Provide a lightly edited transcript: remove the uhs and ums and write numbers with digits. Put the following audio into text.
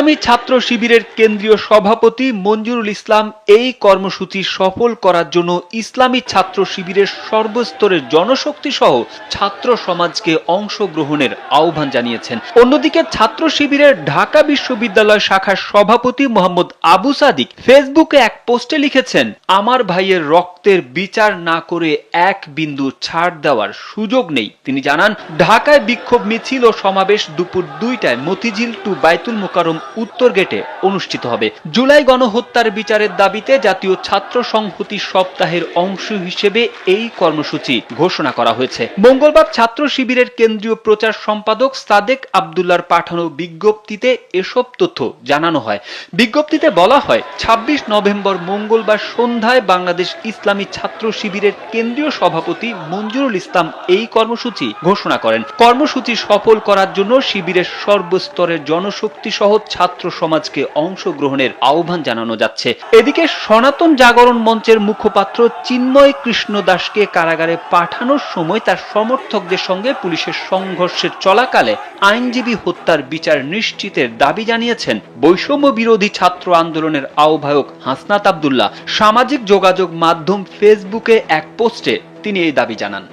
ইসলামী ছাত্র শিবিরের কেন্দ্রীয় সভাপতি মঞ্জুরুল ইসলাম এই কর্মসূচি সফল করার জন্য ইসলামী ছাত্র শিবিরের সর্বস্তরের জনশক্তি সহ ছাত্র সমাজকে অংশগ্রহণের আহ্বান জানিয়েছেন। অন্যদিকে ছাত্র শিবিরের ঢাকা বিশ্ববিদ্যালয় শাখার সভাপতি মোহাম্মদ আবু সাদিক ফেসবুকে এক পোস্টে লিখেছেন, আমার ভাইয়ের রক্তের বিচার না করে এক বিন্দু ছাড় দেওয়ার সুযোগ নেই। তিনি জানান, ঢাকায় বিক্ষোভ মিছিল ও সমাবেশ দুপুর 2টায় মতিঝিল টু বাইতুল মোকাররম উত্তর গেটে অনুষ্ঠিত হবে। জুলাই গণহত্যার বিচারের দাবিতে জাতীয় ছাত্র সংহতি সপ্তাহের অংশ হিসেবে এই কর্মসূচি ঘোষণা করা হয়েছে। মঙ্গলবার ছাত্র শিবিরের কেন্দ্রীয় প্রচার সম্পাদক সাদেক আব্দুল্লাহর পাঠানো বিজ্ঞপ্তিতে এসব তথ্য জানানো হয়। বিজ্ঞপ্তিতে বলা হয়, 26 নভেম্বর মঙ্গলবার সন্ধ্যায় বাংলাদেশ ইসলামী ছাত্র শিবিরের কেন্দ্রীয় সভাপতি মঞ্জুরুল ইসলাম এই কর্মসূচি ঘোষণা করেন। কর্মসূচি সফল করার জন্য শিবিরের সর্বস্তরের জনশক্তি সহ ছাত্র সমাজকে অংশগ্রহণের আহ্বান জানানো যাচ্ছে। এদিকে সনাতন জাগরণ মঞ্চের মুখপাত্র চিন্ময় কৃষ্ণ দাসকে কারাগারে পাঠানোর সময় তার সমর্থকদের সঙ্গে পুলিশের সংঘর্ষের চলাকালে আইনজীবী হত্যার বিচার নিশ্চিতের দাবি জানিয়েছেন বৈষম্য বিরোধী ছাত্র আন্দোলনের আহ্বায়ক হাসনাত আব্দুল্লাহ। সামাজিক যোগাযোগ মাধ্যম ফেসবুকে এক পোস্টে তিনি এই দাবি জানান।